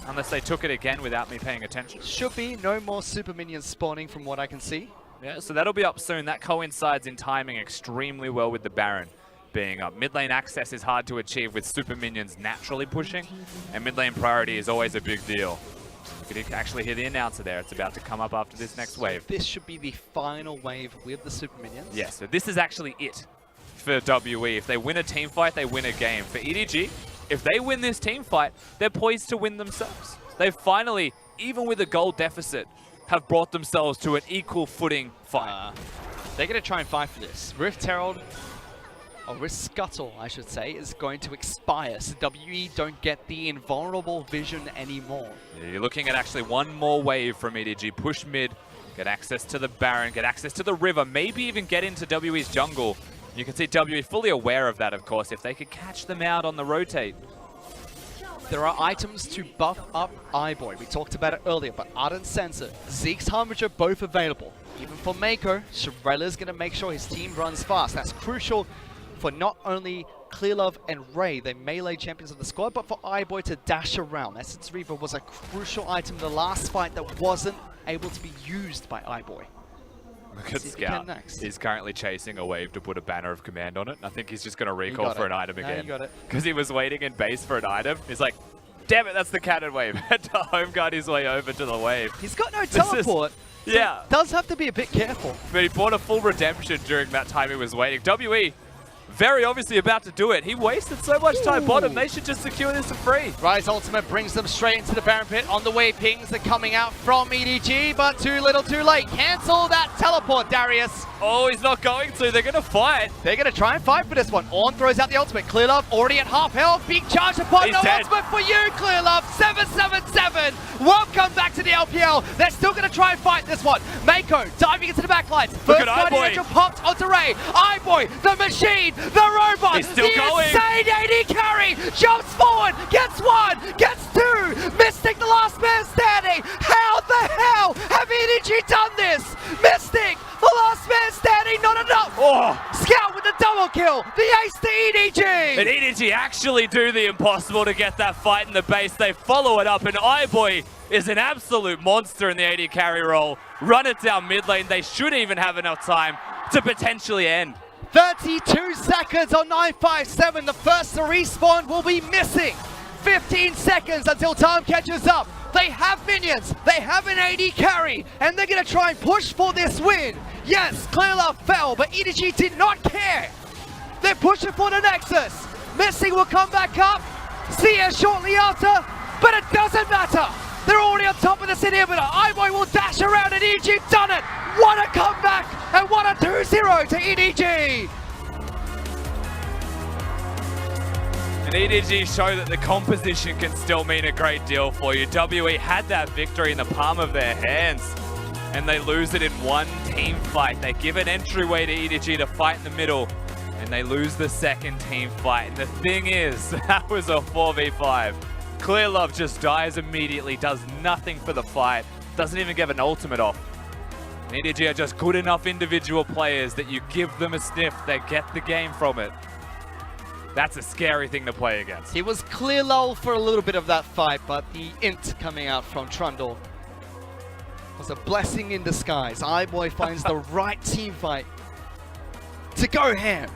Unless they took it again without me paying attention. Should be no more super minions spawning from what I can see. Yeah, so that'll be up soon. That coincides in timing extremely well with the Baron being up. Mid lane access is hard to achieve with super minions naturally pushing, and mid lane priority is always a big deal. You can actually hear the announcer there. It's about to come up after this next wave. This should be the final wave with the super minions. Yes, so this is actually it for WE. If they win a team fight, they win a game. For EDG, if they win this team fight, they're poised to win themselves. They've finally, even with a goal deficit, have brought themselves to an equal footing fight. They're going to try and fight for this. Rift Herald, or Rift Scuttle, I should say, is going to expire, so WE don't get the invulnerable vision anymore. Yeah, you're looking at actually one more wave from EDG. Push mid, get access to the Baron, get access to the river, maybe even get into WE's jungle. You can see WE fully aware of that, of course, if they could catch them out on the rotate. There are items to buff up iBoy. We talked about it earlier, but Ardent Sensor, Zeke's Harbinger both available. Even for Mako, Shirela's going to make sure his team runs fast. That's crucial for not only Clearlove and Ray, the melee champions of the squad, but for iBoy to dash around. Essence Reaver was a crucial item in the last fight that wasn't able to be used by iBoy. Look at Scout. He's currently chasing a wave to put a banner of command on it. I think he's just going to recall for an item again. Because he was waiting in base for an item. He's like, damn it, that's the cannon wave. Had to home guard his way over to the wave. He's got no teleport. Yeah. Does have to be a bit careful. But he bought a full redemption during that time he was waiting. WE, very obviously about to do it. He wasted so much time bottom. They should just secure this for free. Rise Ultimate brings them straight into the Baron Pit. On the way, pings are coming out from EDG, but too little too late. Cancel that teleport, Darius. Oh, he's not going to. They're going to fight. They're going to try and fight for this one. Ornn throws out the ultimate. Clearlove already at half health. Big charge upon no ultimate for you, Clearlove. 777. Welcome back to the LPL. They're still going to try and fight this one. Mako diving into the backlines. First Guardian Angel popped onto Ray. iBoy, the machine, the robot. He's still going. Insane AD carry. Jumps forward. Gets one. Gets two. Mystic, the last man standing. How the hell have EDG done this? Mystic, the last man standing, not enough. Scout with the double kill. The ace to EDG. And EDG actually do the impossible to get that fight in the base. They follow it up, and iBoy is an absolute monster in the AD carry role. Run it down mid lane. They should even have enough time to potentially end. 32 seconds on 957. The first to respawn will be missing. 15 seconds until time catches up. They have minions, they have an AD carry, and they're going to try and push for this win. Yes, Clearlove fell, but EDG did not care. They're pushing for the Nexus. Missing will come back up. Sia shortly after, but it doesn't matter. They're already on top of this inhibitor. iBoy will dash around, and EDG done it. What a comeback, and what a 2-0 to EDG. And EDG show that the composition can still mean a great deal for you. WE had that victory in the palm of their hands, and they lose it in one team fight. They give an entryway to EDG to fight in the middle, And they lose the second team fight. And the thing is, that was a 4v5. Clear Love just dies immediately, does nothing for the fight, doesn't even give an ultimate off. And EDG are just good enough individual players that you give them a sniff, they get the game from it. That's a scary thing to play against. He was clear lull for a little bit of that fight, but the int coming out from Trundle was a blessing in disguise. iBoy finds the right team fight to go ham.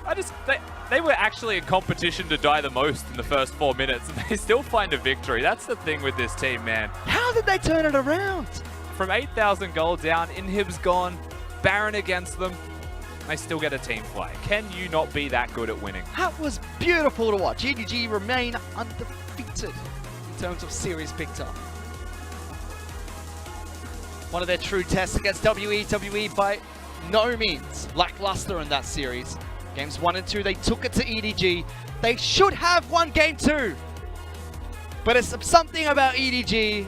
They were actually in competition to die the most in the first 4 minutes, and they still find a victory. That's the thing with this team, man. How did they turn it around? From 8,000 gold down, Inhib's gone, Baron against them, they still get a team fight. Can you not be that good at winning? That was beautiful to watch. EDG remain undefeated in terms of series picked up. One of their true tests against WE by no means lackluster in that series. Games 1 and 2, they took it to EDG. They should have won game 2. But it's something about EDG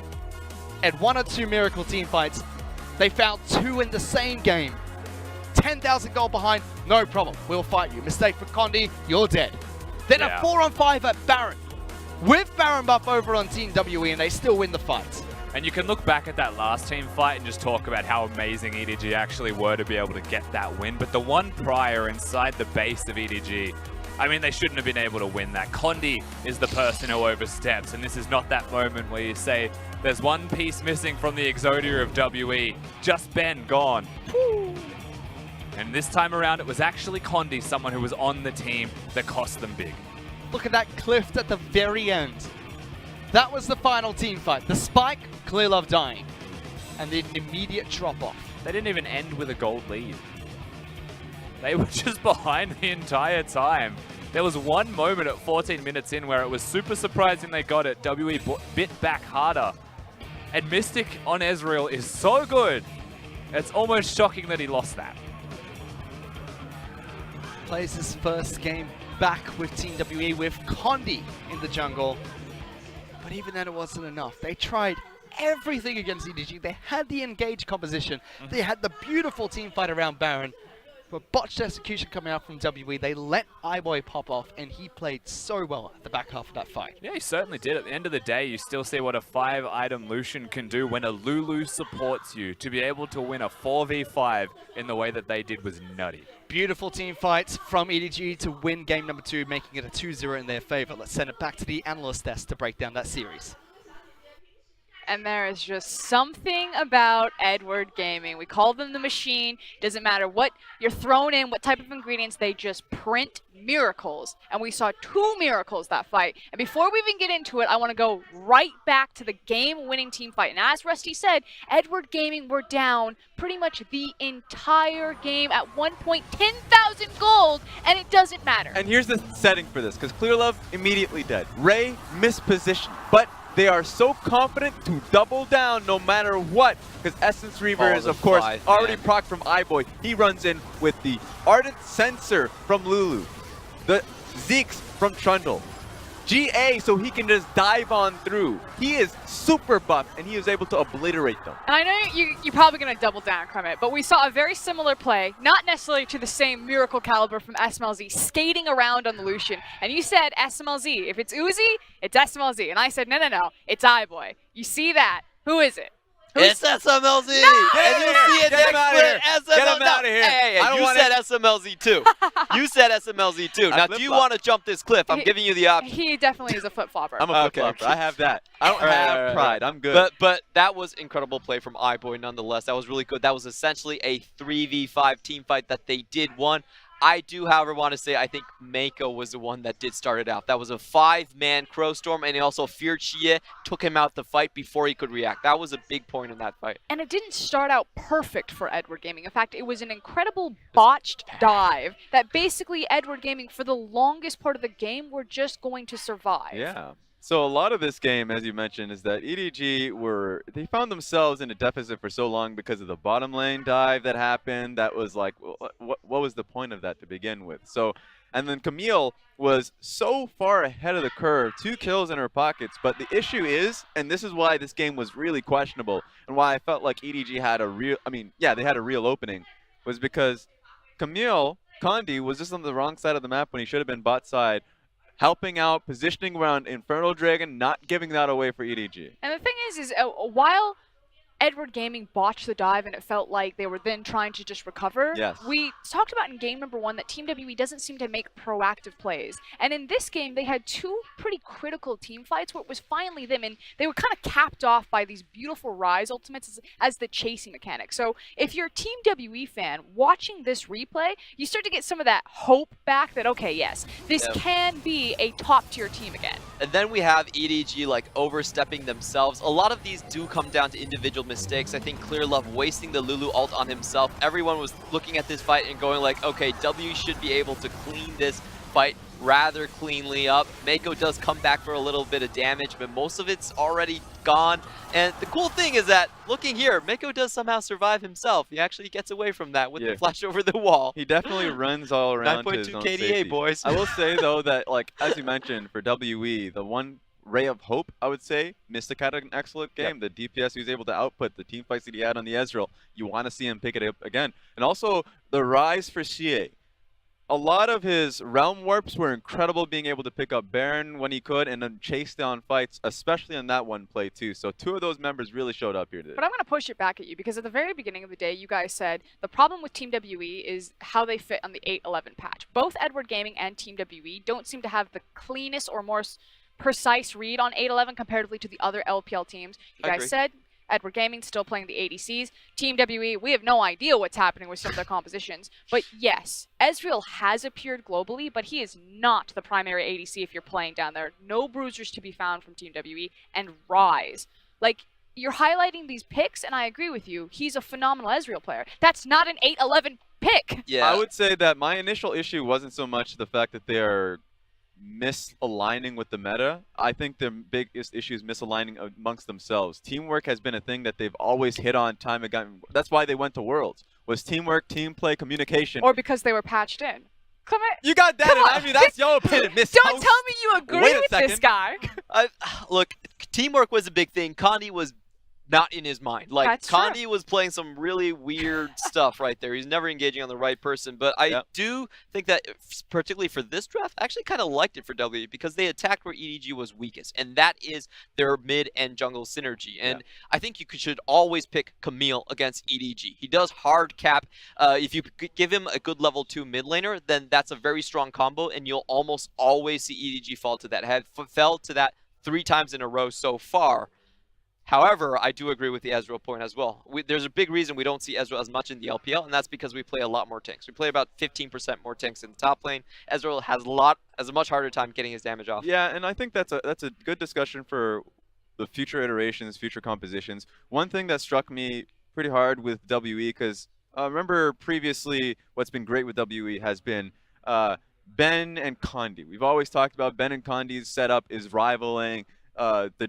at 1 or 2 miracle team fights. They found 2 in the same game. 10,000 gold behind, no problem. We'll fight you. Mistake for Condi, you're dead. Then a 4-on-5 at Baron. With Baron buff over on Team WE, and they still win the fight. And you can look back at that last team fight and just talk about how amazing EDG actually were to be able to get that win. But the one prior inside the base of EDG, I mean, they shouldn't have been able to win that. Condi is the person who oversteps, and this is not that moment where you say, there's one piece missing from the Exodia of WE. Just Ben gone. Woo. And this time around, it was actually Condi, someone who was on the team, that cost them big. Look at that cliff at the very end. That was the final team fight. The spike, Clear Love dying. And then immediate drop off. They didn't even end with a gold lead. They were just behind the entire time. There was one moment at 14 minutes in where it was super surprising they got it. WE bit back harder. And Mystic on Ezreal is so good. It's almost shocking that he lost that. Plays his first game back with Team WE with Condi in the jungle. But even then it wasn't enough. They tried everything against EDG. They had the engaged composition. They had the beautiful team fight around Baron. But botched execution coming out from WE. They let iBoy pop off, and he played so well at the back half of that fight. Yeah, he certainly did. At the end of the day, you still see what a 5-item Lucian can do when a Lulu supports you. To be able to win a 4v5 in the way that they did was nutty. Beautiful team fights from EDG to win game number 2, making it a 2-0 in their favor. Let's send it back to the analyst desk to break down that series. And there is just something about Edward Gaming. We call them the machine. Doesn't matter what you're thrown in, what type of ingredients, they just print miracles. And we saw 2 miracles that fight. And before we even get into it, I want to go right back to the game-winning team fight. And as Rusty said, Edward Gaming were down pretty much the entire game at 1 point, 10,000 gold, and it doesn't matter. And here's the setting for this, because Clear Love immediately dead. Ray mispositioned, but they are so confident to double down no matter what, because Essence Reaver is, of course, already procced from iBoy. He runs in with the Ardent Sensor from Lulu, the Zeeks from Trundle, GA so he can just dive on through. He is super buff, and he is able to obliterate them. And I know you're probably going to double down, Kremit, but we saw a very similar play, not necessarily to the same miracle caliber from SMLZ, skating around on the Lucian. And you said SMLZ. If it's Uzi, it's SMLZ. And I said, no, it's iBoy. You see that? Who is it? It's SMLZ! No! And you see it Get him out of here! SMLZ. Get him out of here! Hey, you said SMLZ too. You said SMLZ too. Now, do you want to jump this cliff? I'm giving you the option. He definitely is a flip-flopper. I'm a flip-flopper. I have that. I don't have pride. I'm good. But that was incredible play from iBoy nonetheless. That was really good. That was essentially a 3v5 team fight that they did won. I do, however, want to say I think Mako was the one that did start it out. That was a 5-man Crowstorm, and he also feared Xie, took him out the fight before he could react. That was a big point in that fight. And it didn't start out perfect for Edward Gaming. In fact, it was an incredible botched dive that basically Edward Gaming, for the longest part of the game, were just going to survive. Yeah. So a lot of this game, as you mentioned, is that EDG they found themselves in a deficit for so long because of the bottom lane dive that happened. That was like, what was the point of that to begin with? So, and then Camille was so far ahead of the curve, 2 kills in her pockets. But the issue is, and this is why this game was really questionable, and why I felt like EDG had a real, they had a real opening, was because Camille Condi was just on the wrong side of the map when he should have been bot side, helping out, positioning around Infernal Dragon, not giving that away for EDG. And the thing is while Edward Gaming botched the dive and it felt like they were then trying to just recover. Yes. We talked about in game number 1 that Team WE doesn't seem to make proactive plays. And in this game, they had 2 pretty critical team fights where it was finally them, and they were kind of capped off by these beautiful Rise ultimates as the chasing mechanic. So if you're a Team WE fan watching this replay, you start to get some of that hope back that, okay, yes, this can be a top-tier team again. And then we have EDG like overstepping themselves. A lot of these do come down to individual mistakes. I think Clearlove wasting the Lulu ult on himself. Everyone was looking at this fight and going like, okay, W should be able to clean this fight rather cleanly up. Mako does come back for a little bit of damage, but most of it's already gone. And the cool thing is that, looking here, Mako does somehow survive himself. He actually gets away from that with the flash over the wall. He definitely runs all around to his 9.2 own KDA, safety. boys. I will say, though, that, like, as you mentioned, for WE, the one ray of hope, I would say, Mystic had an excellent game. The DPS he was able to output, the team fights that he had on the Ezreal, you want to see him pick it up again. And also, the rise for CA. A lot of his realm warps were incredible, being able to pick up Baron when he could and then chase down fights, especially on that one play too. So 2 of those members really showed up here today. But I'm going to push it back at you because at the very beginning of the day, you guys said the problem with Team WE is how they fit on the 8-11 patch. Both Edward Gaming and Team WE don't seem to have the cleanest or more precise read on 8-11 comparatively to the other LPL teams. You guys said Edward Gaming still playing the ADCs. Team WE, we have no idea what's happening with some of their compositions. But yes, Ezreal has appeared globally, but he is not the primary ADC if you're playing down there. No bruisers to be found from Team WE, and Rise. Like, you're highlighting these picks, and I agree with you. He's a phenomenal Ezreal player. That's not an 8-11 pick. Yeah. I would say that my initial issue wasn't so much the fact that they are misaligning with the meta. I think the biggest issue is misaligning amongst themselves. Teamwork has been a thing that they've always hit on time again. That's why they went to Worlds. Was teamwork, team play, communication. Or because they were patched in. Come on. You got that, Come and on. I mean, that's your opinion, Miss Don't Host. tell me you agree Wait a with this second. guy. Look, teamwork was a big thing. Condi was not in his mind. Like, That's true. Condi was playing some really weird stuff right there. He's never engaging on the right person. But I do think that, particularly for this draft, I actually kind of liked it for W because they attacked where EDG was weakest. And that is their mid and jungle synergy. And I think you should always pick Camille against EDG. He does hard cap. If you give him a good level 2 mid laner, then that's a very strong combo. And you'll almost always see EDG fall to that. Fell to that 3 times in a row so far. However, I do agree with the Ezreal point as well. There's a big reason we don't see Ezreal as much in the LPL, and that's because we play a lot more tanks. We play about 15% more tanks in the top lane. Ezreal has a much harder time getting his damage off. Yeah, and I think that's a good discussion for the future iterations, future compositions. One thing that struck me pretty hard with WE, because remember previously what's been great with WE has been Ben and Condi. We've always talked about Ben and Condi's setup is rivaling the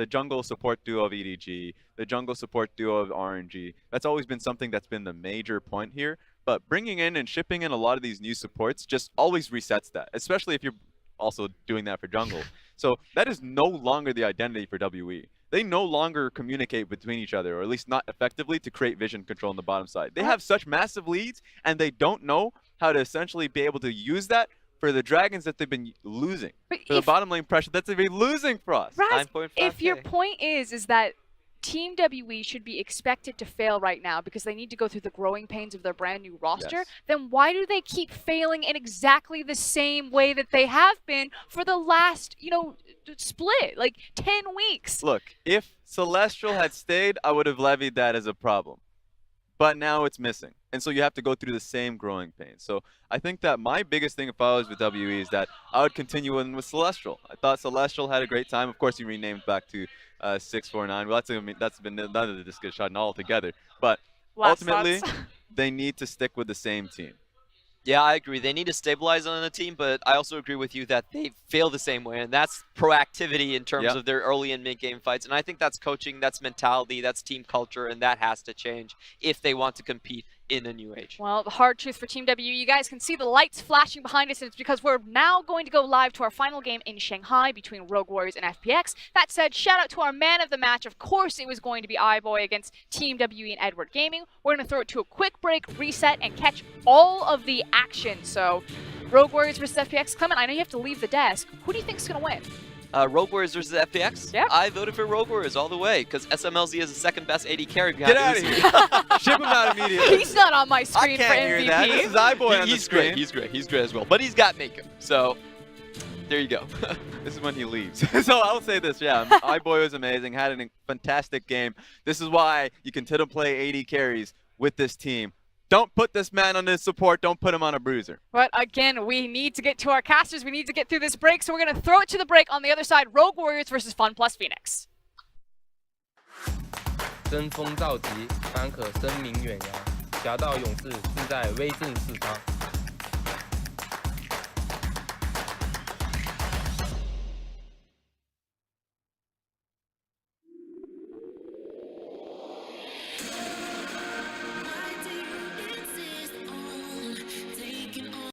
jungle support duo of EDG, the jungle support duo of RNG. That's always been something that's been the major point here. But bringing in and shipping in a lot of these new supports just always resets that, especially if you're also doing that for jungle. So that is no longer the identity for WE. They no longer communicate between each other, or at least not effectively, to create vision control on the bottom side. They have such massive leads, and they don't know how to essentially be able to use that for the dragons that they've been losing. But For the bottom lane pressure that they've been losing for us. Raz, 9.5K. if your point is that Team WE should be expected to fail right now because they need to go through the growing pains of their brand new roster, then why do they keep failing in exactly the same way that they have been for the last, split, like 10 weeks? Look, if Celestial had stayed, I would have levied that as a problem. But now it's missing. And so you have to go through the same growing pains. So I think that my biggest thing if I was with WE is that I would continue in with Celestial. I thought Celestial had a great time. Of course, he renamed back to 649. Well, that's been another discussion altogether. But ultimately, they need to stick with the same team. Yeah, I agree. They need to stabilize on the team, but I also agree with you that they fail the same way, and that's proactivity in terms of their early and mid-game fights. And I think that's coaching, that's mentality, that's team culture, and that has to change if they want to compete in the new age. Well, the hard truth for Team W, you guys can see the lights flashing behind us, and it's because we're now going to go live to our final game in Shanghai between Rogue Warriors and FPX. That said, shout out to our man of the match. Of course, it was going to be iBoy against Team WE and Edward Gaming. We're going to throw it to a quick break, reset, and catch all of the action. So, Rogue Warriors versus FPX. Clement, I know you have to leave the desk. Who do you think is going to win? Rogue Warriors versus FPX? Yeah. I voted for Rogue Warriors all the way because SMLZ is the second best AD carry behind Get out of Uzi. here. Ship him out immediately. He's not on my I screen for can't MVP. hear that. This is iBoy on the He's screen. great. He's great. He's great as well. But he's got Mako. So there you go. This is when he leaves. So I'll say this, yeah. iBoy was amazing. Had a fantastic game. This is why you continue to play AD carries with this team. Don't put this man on his support. Don't put him on a bruiser. But again, we need to get to our casters. We need to get through this break, so we're going to throw it to the break. On the other side, Rogue Warriors versus Fun Plus Phoenix. 争锋造极，方可声名远扬。侠盗勇士志在威震四方。